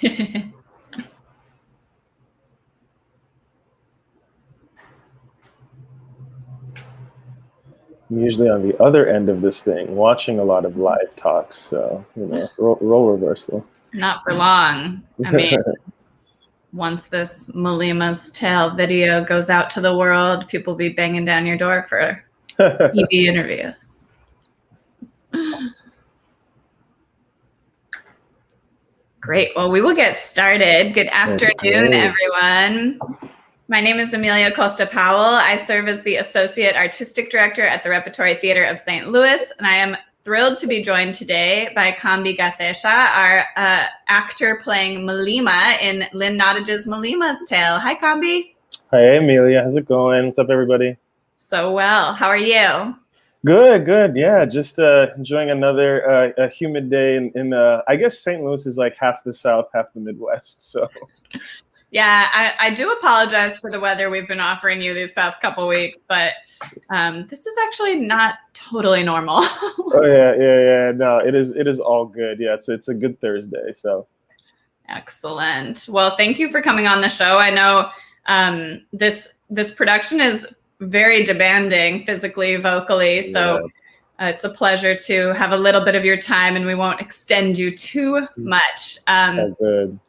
I'm usually on the other end of this thing, watching a lot of live talks. So, role reversal. Not for long. I mean, once this Mlima's Tale video goes out to the world, people will be banging down your door for TV interviews. Great. Well, we will get started. Good afternoon, everyone. My name is Amelia Costa Powell. I serve as the Associate Artistic Director at the Repertory Theater of St. Louis, and I am thrilled to be joined today by Kambi Gathesha, our actor playing Mlima in Lynn Nottage's Mlima's Tale. Hi, Kambi. Hey, Amelia. How's it going? What's up, everybody? So well. How are you? Good. Yeah, just enjoying another a humid day in I guess St. Louis is like half the South, half the Midwest. So. Yeah, I do apologize for the weather we've been offering you these past couple weeks, but this is actually not totally normal. Oh yeah. No, it is all good. Yeah, it's a good Thursday. So. Excellent. Well, thank you for coming on the show. I know this production is very demanding physically, vocally, so it's a pleasure to have a little bit of your time, and we won't extend you too much. Good.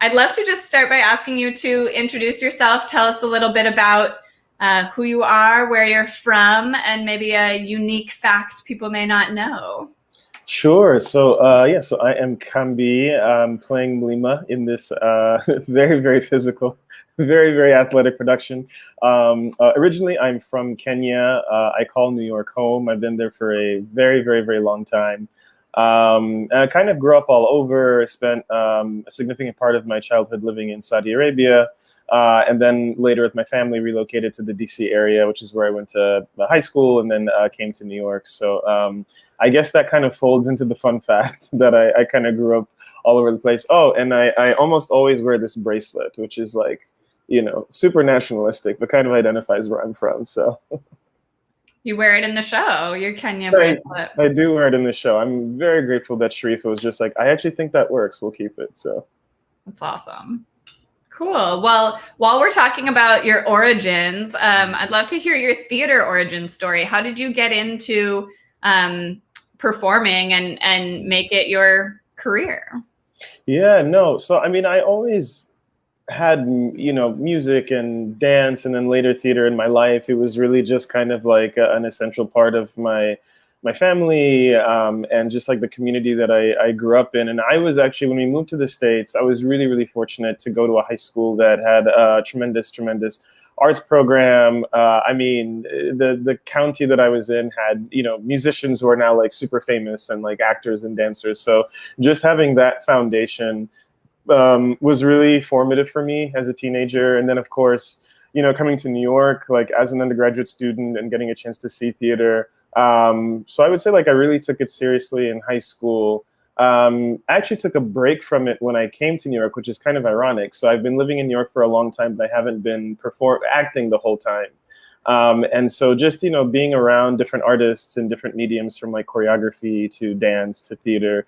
I'd love to just start by asking you to introduce yourself. Tell us a little bit about who you are, where you're from, and maybe a unique fact people may not know. Sure. So so I am Kambi. I'm playing Mlima in this very, very physical, very, very athletic production. Originally, I'm from Kenya. I call New York home. I've been there for a very, very, very long time. And I kind of grew up all over, spent a significant part of my childhood living in Saudi Arabia, and then later with my family relocated to the DC area, which is where I went to high school, and then came to New York. So I guess that kind of folds into the fun fact that I kind of grew up all over the place. Oh, and I almost always wear this bracelet, which is like, super nationalistic, but kind of identifies where I'm from. So. You wear it in the show, your Kenya bracelet. I do wear it in the show. I'm very grateful that Sharifa was just like, I actually think that works. We'll keep it. So that's awesome. Cool. Well, while we're talking about your origins, I'd love to hear your theater origin story. How did you get into performing and make it your career? Yeah, no. So, I mean, I always had music and dance and then later theater in my life. It was really just kind of like an essential part of my family and just like the community that I grew up in. And I was actually, when we moved to the States, I was really, really fortunate to go to a high school that had a tremendous arts program. I mean, the county that I was in had, musicians who are now like super famous and like actors and dancers. So just having that foundation was really formative for me as a teenager. And then, of course, coming to New York, like as an undergraduate student and getting a chance to see theater. So I would say like I really took it seriously in high school. I actually took a break from it when I came to New York, which is kind of ironic. So I've been living in New York for a long time, but I haven't been acting the whole time. And so just, being around different artists and different mediums from like choreography to dance to theater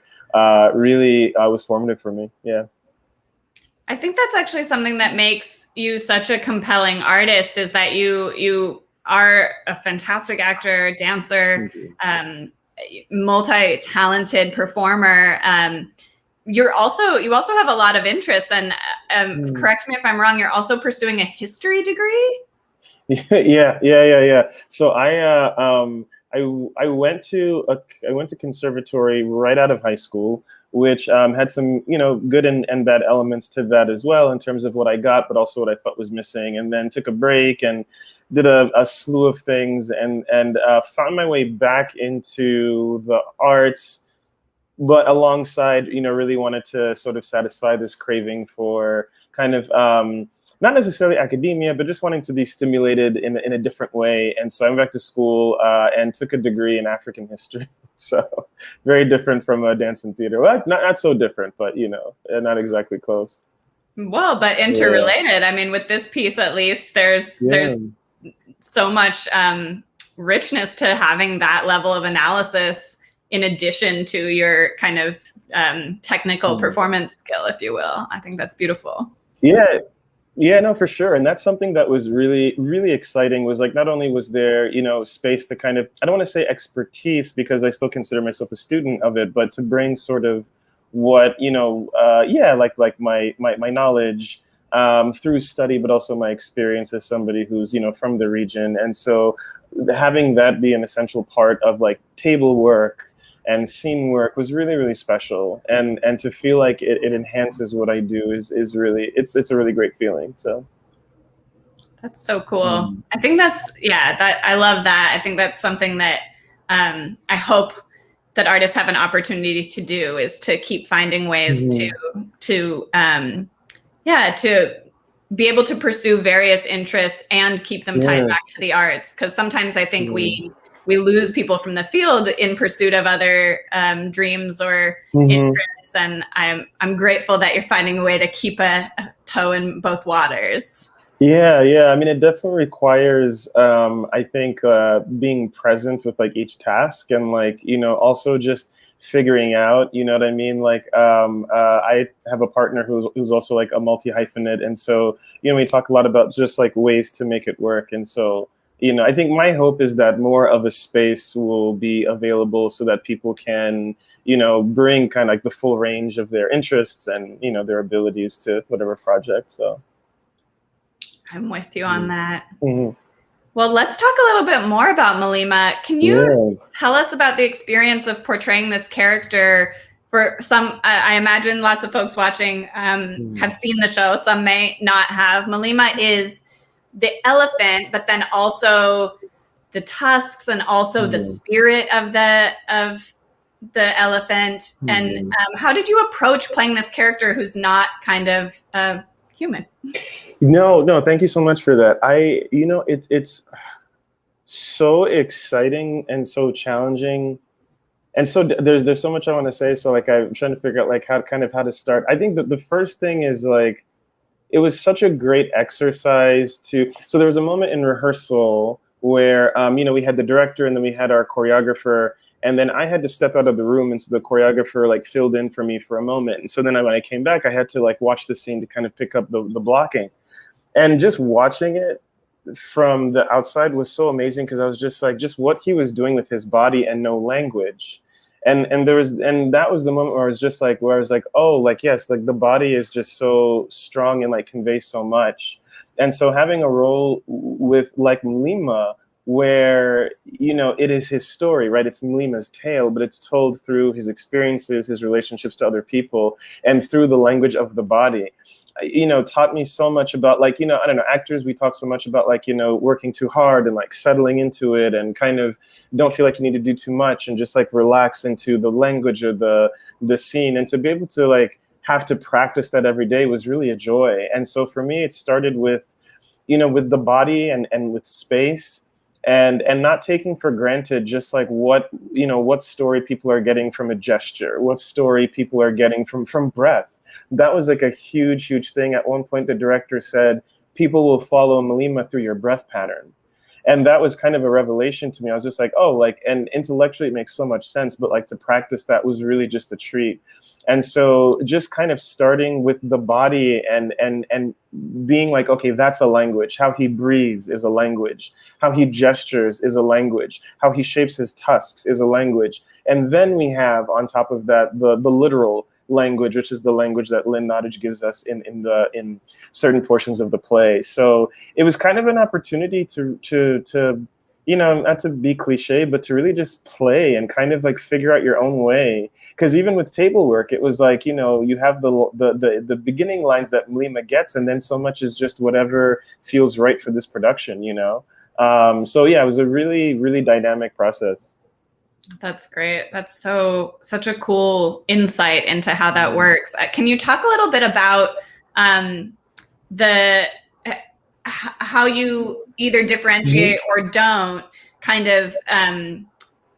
really was formative for me. Yeah. I think that's actually something that makes you such a compelling artist, is that you are a fantastic actor, dancer, multi-talented performer. You also have a lot of interests, and correct me if I'm wrong, you're also pursuing a history degree? Yeah. So I went to conservatory right out of high school, which had some, good and bad elements to that as well in terms of what I got, but also what I thought was missing. And then took a break and did a slew of things and found my way back into the arts, but alongside, really wanted to sort of satisfy this craving for kind of not necessarily academia, but just wanting to be stimulated in a different way. And so I went back to school and took a degree in African history. So very different from dance and theater. Well, not so different, but, not exactly close. Well, but interrelated. Yeah. I mean, with this piece, at least, there's so much richness to having that level of analysis in addition to your kind of technical performance skill, if you will. I think that's beautiful. Yeah. Yeah, no, for sure. And that's something that was really, really exciting, was like, not only was there, space to kind of, I don't want to say expertise because I still consider myself a student of it, but to bring sort of what, like my knowledge through study, but also my experience as somebody who's, from the region. And so having that be an essential part of like table work and scene work was really, really special. And to feel like it enhances what I do is really, it's a really great feeling. So that's so cool. I think I love that. I think that's something that I hope that artists have an opportunity to do, is to keep finding ways to be able to pursue various interests and keep them tied back to the arts. Because sometimes I think we lose people from the field in pursuit of other dreams or interests. And I'm grateful that you're finding a way to keep a toe in both waters. Yeah. I mean, it definitely requires, I think, being present with like each task, and like, also just figuring out, you know what I mean? Like, I have a partner who's also like a multi-hyphenate. And so, we talk a lot about just like ways to make it work. And so, I think my hope is that more of a space will be available so that people can, bring kind of like the full range of their interests and, their abilities to whatever project. So I'm with you on that. Well, let's talk a little bit more about Mlima. Can you tell us about the experience of portraying this character? For some, I imagine lots of folks watching have seen the show. Some may not have. Mlima is the elephant, but then also the tusks and also the spirit of the elephant. And how did you approach playing this character who's not kind of human? No, thank you so much for that. It's so exciting and so challenging, and so there's so much I want to say. So like I'm trying to figure out like how to start. I think that the first thing is like, it was such a great exercise so there was a moment in rehearsal where we had the director and then we had our choreographer. And then I had to step out of the room, and so the choreographer like filled in for me for a moment. And so then when I came back, I had to like watch the scene to kind of pick up the blocking. And just watching it from the outside was so amazing, because I was just like, just what he was doing with his body and no language. And that was the moment where I was just like, oh, like, yes, like the body is just so strong and like conveys so much. And so having a role with like Mlima, where, it is his story, right? It's Mlima's tale, but it's told through his experiences, his relationships to other people, and through the language of the body. Taught me so much about like, I don't know, actors, we talk so much about like, working too hard and like settling into it and kind of don't feel like you need to do too much and just like relax into the language or the scene. And to be able to like have to practice that every day was really a joy. And so for me, it started with, with the body and with space, and not taking for granted just like what story people are getting from a gesture, what story people are getting from breath. That was like a huge thing. At one point, the director said, people will follow Mlima through your breath pattern. And that was kind of a revelation to me. I was just like, oh, like, and intellectually it makes so much sense, but like to practice that was really just a treat. And so just kind of starting with the body and being like, okay, that's a language. How he breathes is a language. How he gestures is a language. How he shapes his tusks is a language. And then we have on top of that the literal language, which is the language that Lynn Nottage gives us in certain portions of the play. So it was kind of an opportunity to not to be cliche, but to really just play and kind of like figure out your own way. Because even with table work, it was like, you have the beginning lines that Mlima gets, and then so much is just whatever feels right for this production, So yeah, it was a really, really dynamic process. That's great. That's such a cool insight into how that works. Can you talk a little bit about how you either differentiate or don't kind of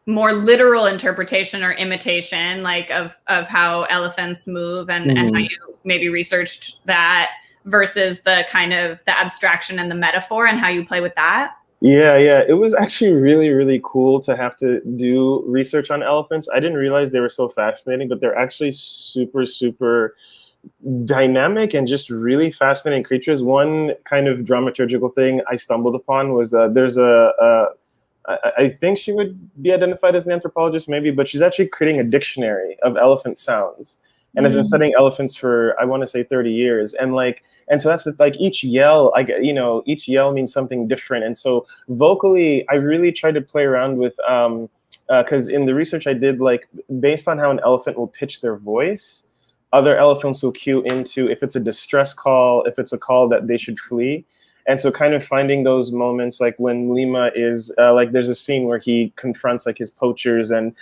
more literal interpretation or imitation, like of how elephants move and how you maybe researched that versus the kind of the abstraction and the metaphor and how you play with that? Yeah. It was actually really, really cool to have to do research on elephants. I didn't realize they were so fascinating, but they're actually super, super dynamic and just really fascinating creatures. One kind of dramaturgical thing I stumbled upon was there's I think she would be identified as an anthropologist, maybe, but she's actually creating a dictionary of elephant sounds, and has been Mm. studying elephants for, I want to say, 30 years. And like, and so that's like each yell, each yell means something different. And so vocally, I really tried to play around with, because in the research I did, like based on how an elephant will pitch their voice, other elephants will cue into if it's a distress call, if it's a call that they should flee. And so kind of finding those moments, like when Mlima is like, there's a scene where he confronts like his poachers, and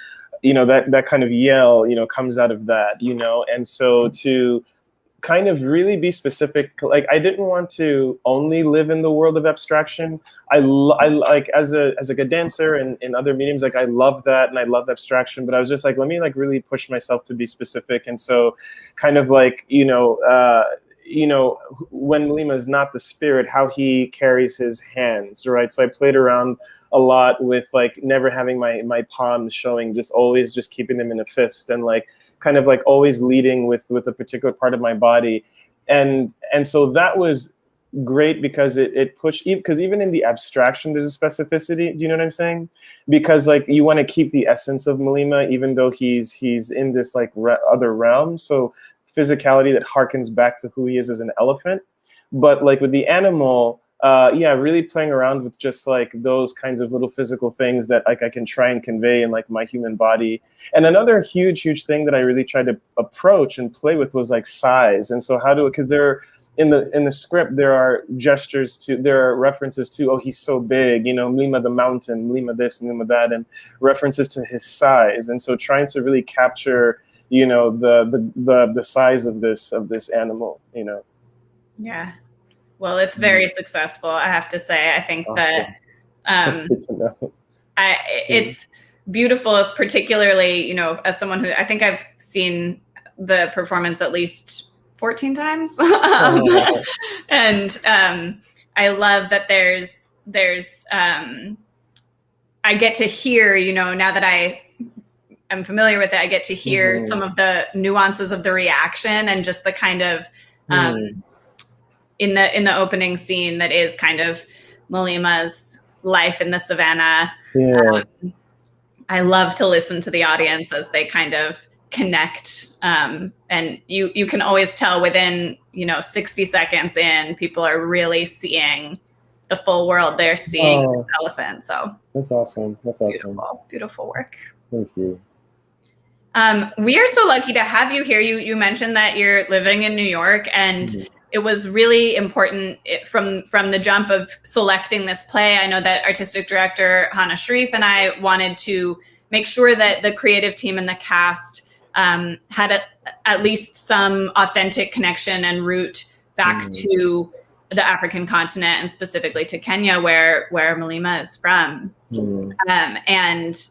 that kind of yell comes out of that. And so to kind of really be specific, like I didn't want to only live in the world of abstraction. I like, as a dancer and in other mediums, like I love that and I love abstraction, but I was just like, let me like really push myself to be specific. And so kind of like when Mlima is not the spirit, how he carries his hands, right? So I played around a lot with like never having my palms showing, just always just keeping them in a fist, and like kind of like always leading with a particular part of my body. And so that was great because it pushed, because even in the abstraction there's a specificity. Do you know what I'm saying? Because like you want to keep the essence of Mlima even though he's in this like other realm. So physicality that harkens back to who he is as an elephant. But like with the animal, really playing around with just like those kinds of little physical things that like I can try and convey in like my human body. And another huge thing that I really tried to approach and play with was like size. And so because there in the script there are there are references to, oh, he's so big, Mlima the mountain, Mlima this, Mlima that, and references to his size. And so trying to really capture the size of this animal. Yeah. Well, it's very successful, I have to say. I think Awesome. that it's beautiful, particularly, as someone who, I think I've seen the performance at least 14 times. And I love that there's I get to hear, now that I'm familiar with it, I get to hear some of the nuances of the reaction, and just the kind of in the opening scene that is kind of Mlima's life in the savannah. Yeah. I love to listen to the audience as they kind of connect, and you can always tell within 60 seconds in, people are really seeing the full world they're seeing with the elephant. So that's awesome. Beautiful work. Thank you. We are so lucky to have you here. You mentioned that you're living in New York, and it was really important from the jump of selecting this play. I know that artistic director Hannah Sharif and I wanted to make sure that the creative team and the cast had at least some authentic connection and root back to the African continent, and specifically to Kenya, where Mlima is from. And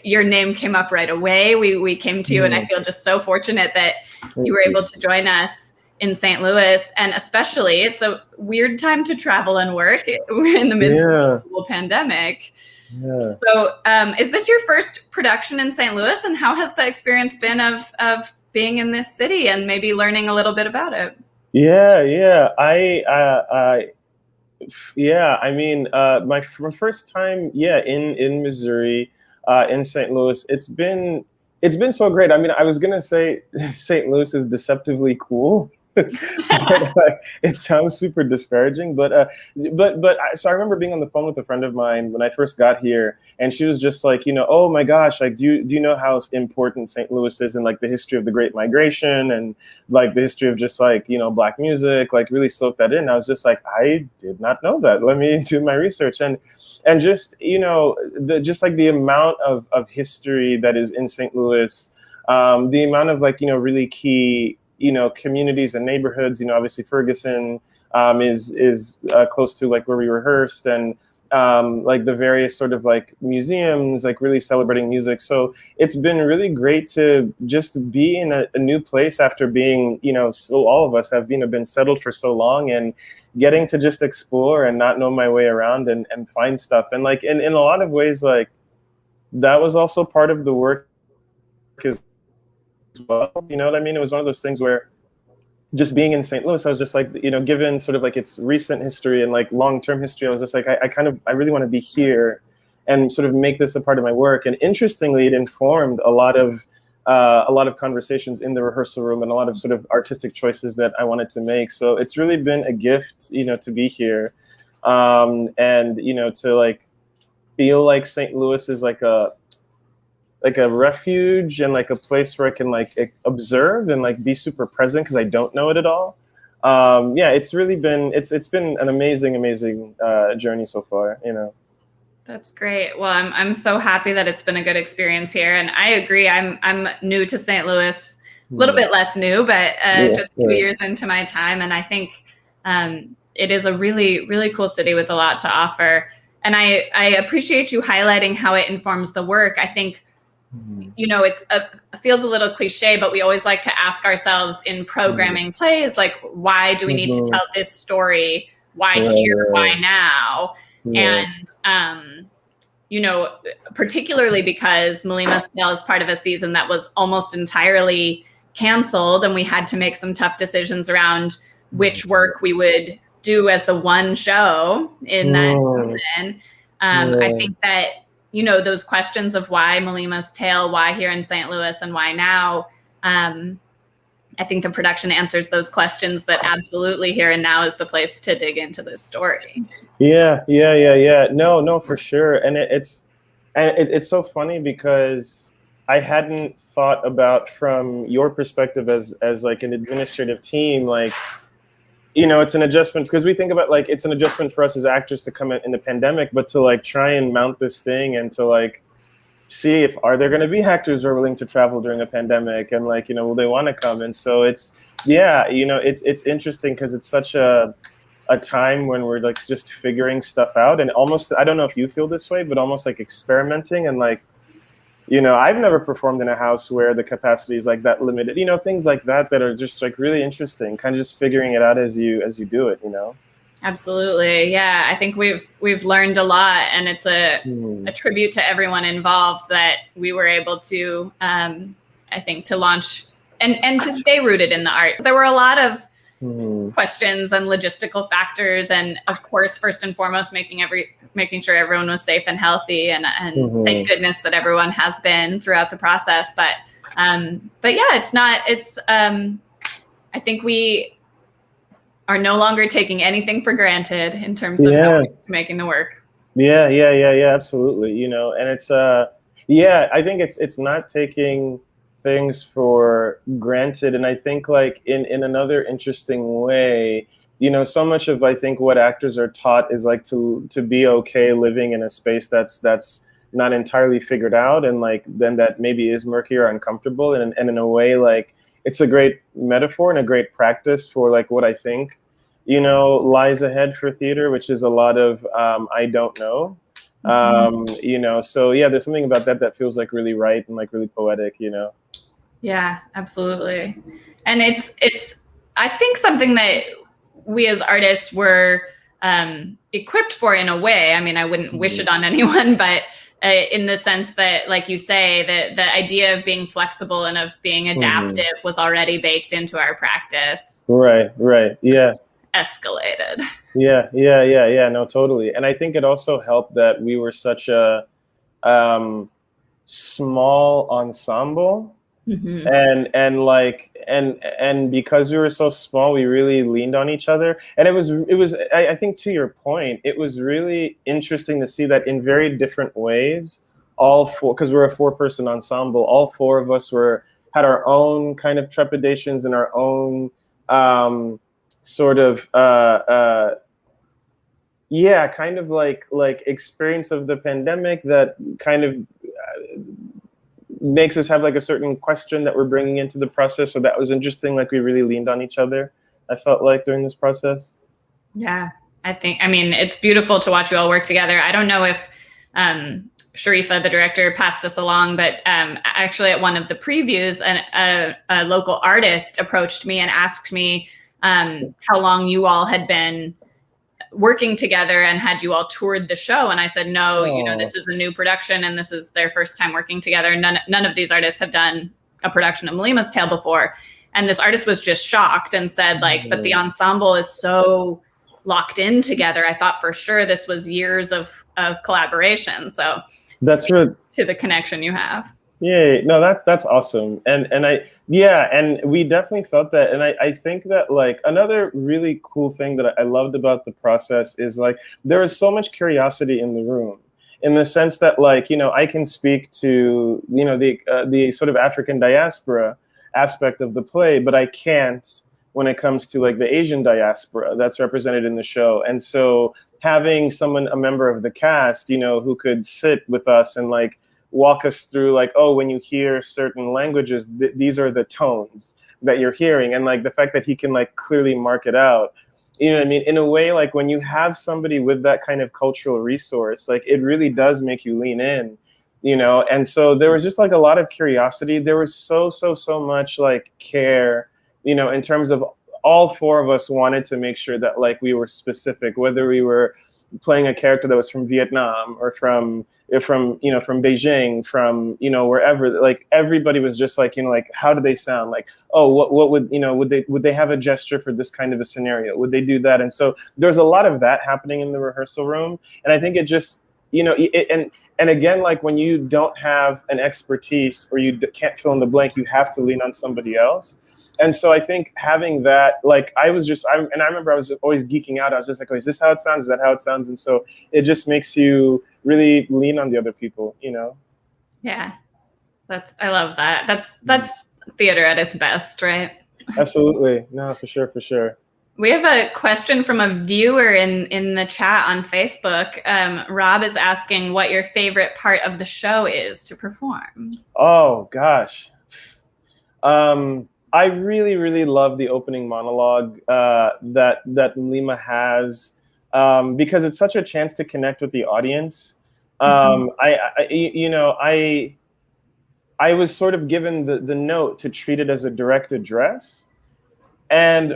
your name came up right away. We came to you, and I feel just so fortunate that you were able to join us in St. Louis. And especially, it's a weird time to travel and work. We're in the midst of a global pandemic. Yeah. So is this your first production in St. Louis, and how has the experience been of being in this city and maybe learning a little bit about it? Yeah. I mean, my first time, in Missouri, in St. Louis, it's been so great. I mean, I was gonna say St. Louis is deceptively cool, but it sounds super disparaging. But so I remember being on the phone with a friend of mine when I first got here, and she was just like, oh my gosh, like, do you know how important St. Louis is in like the history of the Great Migration and like the history of just like Black music, like really soak that in. I was just like, I did not know that. Let me do my research, and just just like the amount of history that is in St. Louis, the amount of like really key communities and neighborhoods. Obviously Ferguson is close to like where we rehearsed, and like the various sort of like museums, like really celebrating music. So it's been really great to just be in a new place after being, so all of us have been settled for so long, and getting to just explore and not know my way around and find stuff. And like in a lot of ways, like that was also part of the work as well. You know what I mean? It was one of those things where just being in St. Louis, I was just like, given sort of like its recent history and like long-term history, I was just like, I really want to be here and sort of make this a part of my work. And interestingly, it informed a lot of conversations in the rehearsal room and a lot of sort of artistic choices that I wanted to make. So it's really been a gift, to be here, and to like feel like St. Louis is like a refuge and like a place where I can like observe and like be super present because I don't know it at all. Yeah, it's really been it's been an amazing journey so far. That's great. Well, I'm so happy that it's been a good experience here, and I agree. I'm new to St. Louis, a little bit less new, but just 2 years into my time, and I think it is a really cool city with a lot to offer. And I appreciate you highlighting how it informs the work. I think it feels a little cliche, but we always like to ask ourselves in programming plays, like, why do we need to tell this story? Why here? Why now? Yes. And, particularly because Mlima's Tale is part of a season that was almost entirely canceled, and we had to make some tough decisions around which work we would do as the one show in that season. I think that, those questions of why Mlima's Tale, why here in St. Louis, and why now, I think the production answers those questions, that absolutely here and now is the place to dig into this story. Yeah. No, for sure. And it's so funny because I hadn't thought about from your perspective as like an administrative team, like, it's an adjustment because we think about like it's an adjustment for us as actors to come in the pandemic, but to like try and mount this thing and to like see if are there going to be actors who are willing to travel during a pandemic, and like will they want to come. And so it's it's interesting because it's such a time when we're like just figuring stuff out, and almost, I don't know if you feel this way, but almost like experimenting. And like I've never performed in a house where the capacity is like that limited, things like that are just like really interesting, kind of just figuring it out as you do it. Absolutely. Yeah. I think we've learned a lot, and it's a tribute to everyone involved that we were able to, I think, to launch and to stay rooted in the art. There were a lot of questions and logistical factors, and of course, first and foremost, making sure everyone was safe and healthy, and thank goodness that everyone has been throughout the process. But yeah, I think we are no longer taking anything for granted in terms of how we're making the work. Yeah, absolutely. And it's I think it's not taking things for granted. And I think like in another interesting way, so much of I think what actors are taught is like to be okay living in a space that's not entirely figured out, and like then that maybe is murky or uncomfortable, and in a way like it's a great metaphor and a great practice for like what I think lies ahead for theater, which is a lot of I don't know. So yeah, there's something about that feels like really right and like really poetic. Yeah, absolutely. And it's I think something that we as artists were equipped for in a way. I mean, I wouldn't wish it on anyone, but in the sense that, like you say, that the idea of being flexible and of being adaptive was already baked into our practice. Right. Yeah. Just escalated. Yeah. No, totally. And I think it also helped that we were such a small ensemble. And because we were so small, we really leaned on each other. And it was I think, to your point, it was really interesting to see that in very different ways, all four, because we're a 4-person ensemble, all 4 of us had our own kind of trepidations and our own sort of kind of like experience of the pandemic that kind of makes us have like a certain question that we're bringing into the process. So that was interesting. Like we really leaned on each other, I felt like, during this process. Yeah, I mean, it's beautiful to watch you all work together. I don't know if Sharifa, the director, passed this along, but actually at one of the previews, a local artist approached me and asked me how long you all had been working together and had you all toured the show. And I said, no, this is a new production and this is their first time working together. None of these artists have done a production of Mlima's Tale before. And this artist was just shocked and said, like, but the ensemble is so locked in together. I thought for sure this was years of collaboration. So that's really to the connection you have. Yeah, no, that's awesome. And we definitely felt that. And I think that like another really cool thing that I loved about the process is like there was so much curiosity in the room, in the sense that like, I can speak to, the sort of African diaspora aspect of the play, but I can't when it comes to like the Asian diaspora that's represented in the show. And so having someone, a member of the cast, who could sit with us and like walk us through like, oh, when you hear certain languages, these are the tones that you're hearing. And like the fact that he can like clearly mark it out, you know what I mean? In a way, like when you have somebody with that kind of cultural resource, like it really does make you lean in, And so there was just like a lot of curiosity. There was so much like care, in terms of all four of us wanted to make sure that like we were specific, whether we were playing a character that was from Vietnam or from Beijing, from wherever. Like everybody was just like like how do they sound? Like, oh, what would would they have a gesture for this kind of a scenario? Would they do that? And so there's a lot of that happening in the rehearsal room, and I think it just and again, like when you don't have an expertise or you can't fill in the blank, you have to lean on somebody else. And so I think having that, like I remember I was always geeking out. I was just like, oh, is this how it sounds? Is that how it sounds? And so it just makes you really lean on the other people, Yeah, I love that. That's theater at its best, right? Absolutely. No, for sure. We have a question from a viewer in the chat on Facebook. Rob is asking what your favorite part of the show is to perform. Oh gosh. I really, really love the opening monologue that Mlima has, because it's such a chance to connect with the audience. I was sort of given the note to treat it as a direct address, and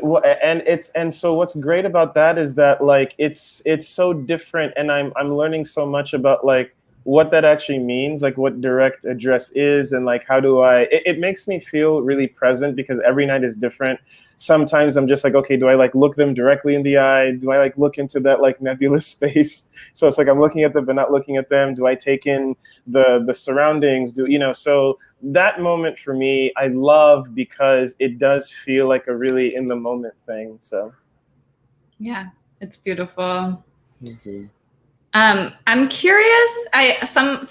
so what's great about that is that like it's so different, and I'm learning so much about like what that actually means, like what direct address is, and like how do it makes me feel really present, because every night is different. Sometimes I'm just like, okay, do I like look them directly in the eye? Do I like look into that like nebulous space? So it's like I'm looking at them but not looking at them. Do I take in the surroundings? So that moment for me I love, because it does feel like a really in the moment thing. So yeah, it's beautiful. Mm-hmm. I'm curious. Some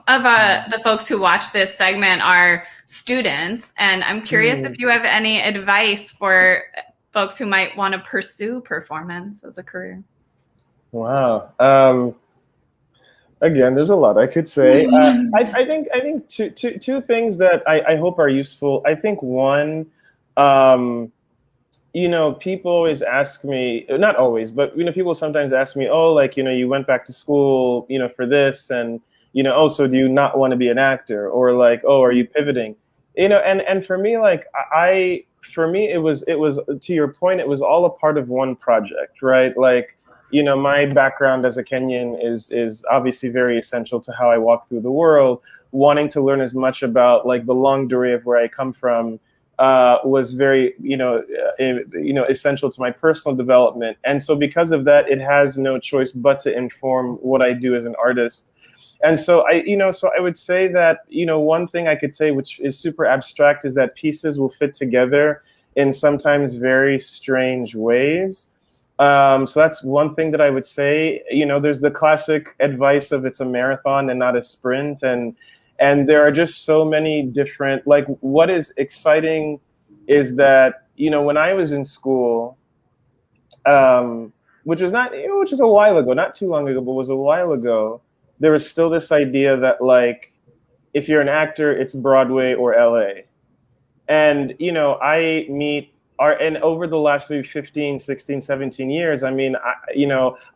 of the folks who watch this segment are students, and I'm curious if you have any advice for folks who might want to pursue performance as a career. Wow. Again, there's a lot I could say. I think two things that I hope are useful. I think one, people always ask me, not always, but people sometimes ask me, oh, like you went back to school for this, and oh, so do you not want to be an actor, or like, oh, are you pivoting, and for me, like it was to your point, it was all a part of one project, right? Like my background as a Kenyan is obviously very essential to how I walk through the world. Wanting to learn as much about like the longue durée of where I come from was very, essential to my personal development. And so because of that, it has no choice but to inform what I do as an artist. And so I would say that, one thing I could say, which is super abstract, is that pieces will fit together in sometimes very strange ways. So that's one thing that I would say. There's the classic advice of it's a marathon and not a sprint. And there are just so many different, like what is exciting is that, when I was in school, which is a while ago, not too long ago, but was a while ago, there was still this idea that like, if you're an actor, it's Broadway or LA. And, I meet and over the last maybe 15, 16, 17 years, I mean,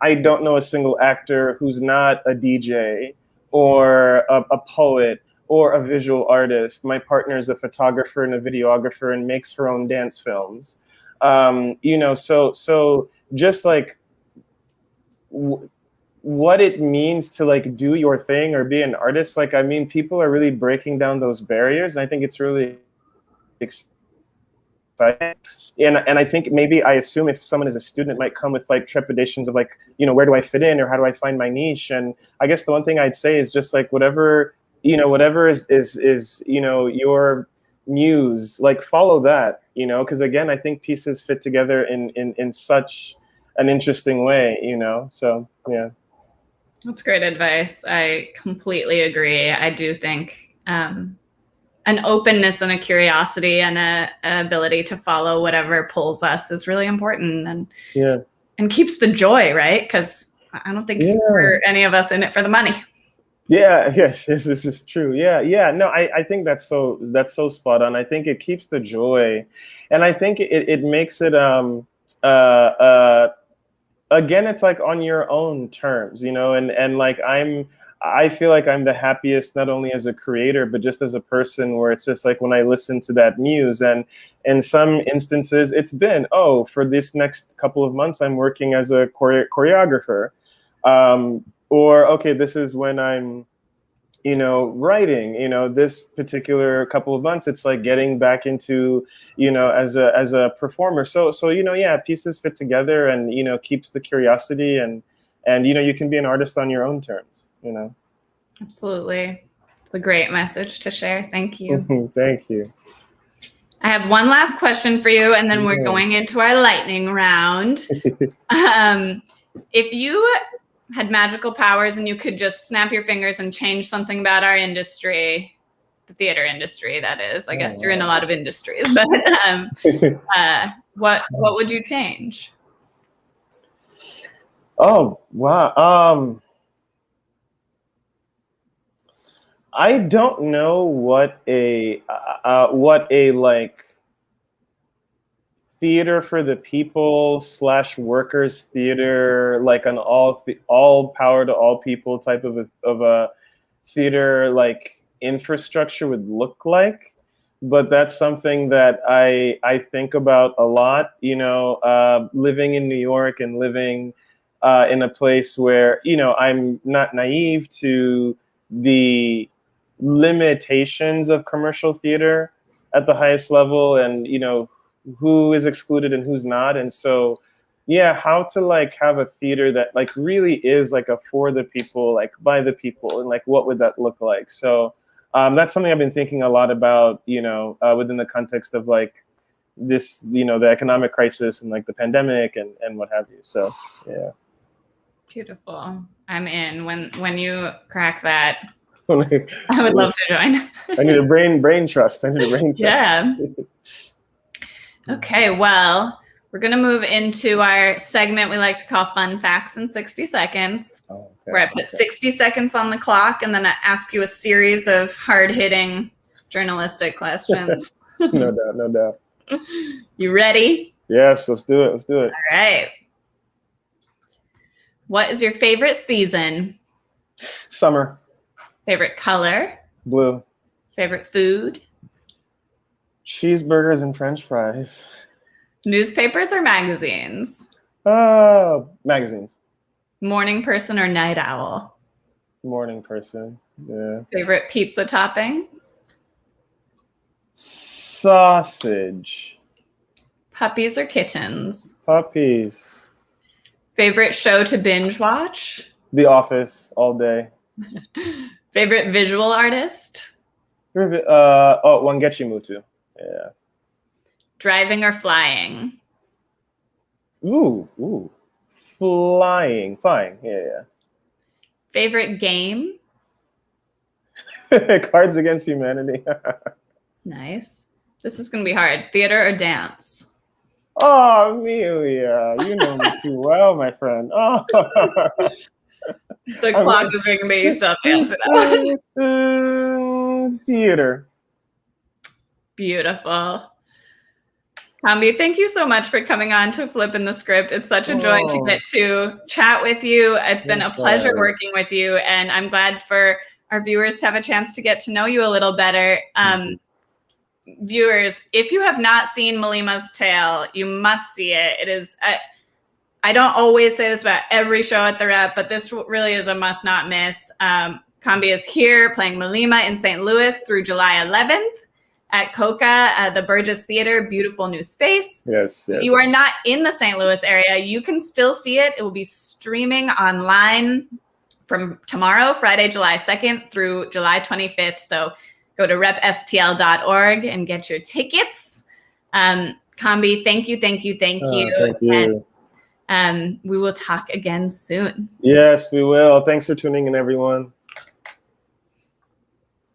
I don't know a single actor who's not a DJ or a poet or a visual artist. My partner is a photographer and a videographer and makes her own dance films. So just like what it means to like do your thing or be an artist, like, I mean, people are really breaking down those barriers, and I think it's really exciting. And I think maybe, I assume if someone is a student, it might come with like trepidations of like, where do I fit in, or how do I find my niche? And I guess the one thing I'd say is just like whatever is your muse, like follow that, because again, I think pieces fit together in such an interesting way, so yeah. That's great advice. I completely agree. I do think an openness and a curiosity and a ability to follow whatever pulls us is really important, and keeps the joy, right? Because I don't think we're any of us in it for the money. Yes, this is true. No, I think that's so spot on. I think it keeps the joy, and I think it makes it again, it's like on your own terms, and like I feel like I'm the happiest not only as a creator but just as a person, where it's just like when I listen to that muse, and in some instances it's been, for this next couple of months I'm working as a choreographer, or okay, this is when I'm writing, this particular couple of months, it's like getting back into, as a performer. So pieces fit together, and, keeps the curiosity, and you can be an artist on your own terms, Absolutely. It's a great message to share. Thank you. Thank you. I have one last question for you, and then we're going into our lightning round. If you had magical powers and you could just snap your fingers and change something about our industry, the theater industry, that is, I guess you're in a lot of industries, but what would you change? Oh, wow. I don't know what a like theater for the people / workers theater, like an all power to all people type of a theater like infrastructure would look like, but that's something that I think about a lot, living in New York and living in a place where I'm not naive to the limitations of commercial theater at the highest level, and who is excluded and who's not. And so how to like have a theater that like really is like a for the people, like by the people, and like what would that look like? So that's something I've been thinking a lot about, within the context of like this, the economic crisis and like the pandemic and what have you. So yeah. Beautiful. I'm in. When you crack that, I would love to join. I need a brain trust. Yeah. Okay, well, we're going to move into our segment we like to call Fun Facts in 60 Seconds, where I put 60 seconds on the clock and then I ask you a series of hard-hitting journalistic questions. No doubt. You ready? Yes, let's do it. All right. What is your favorite season? Summer. Favorite color? Blue. Favorite food? Cheeseburgers and French fries. Newspapers or magazines? Magazines. Morning person or night owl? Morning person. Yeah. Favorite pizza topping? Sausage. Puppies or kittens? Puppies. Favorite show to binge watch? The Office all day. Favorite visual artist? Wangechi Mutu. Yeah. Driving or flying? Ooh. Flying. Yeah. Favorite game? Cards Against Humanity. Nice. This is going to be hard. Theater or dance? Oh, Amelia, you know me too well, my friend. Oh. The clock is ringing, but you still answer that. Theater. Beautiful. Kambi, thank you so much for coming on to Flippin the Script. It's such a joy to get to chat with you. It's been a pleasure working with you, and I'm glad for our viewers to have a chance to get to know you a little better. Viewers, if you have not seen Mlima's Tale, you must see it. It is, I don't always say this about every show at the Rep, but this really is a must not miss. Kambi is here playing Mlima in St. Louis through July 11th. At Coca, the Burgess Theater, beautiful new space. Yes, yes. If you are not in the St. Louis area, you can still see it. It will be streaming online from tomorrow, Friday, July 2nd through July 25th. So go to repstl.org and get your tickets. Kambi, thank you. Thank you. And we will talk again soon. Yes, we will. Thanks for tuning in, everyone.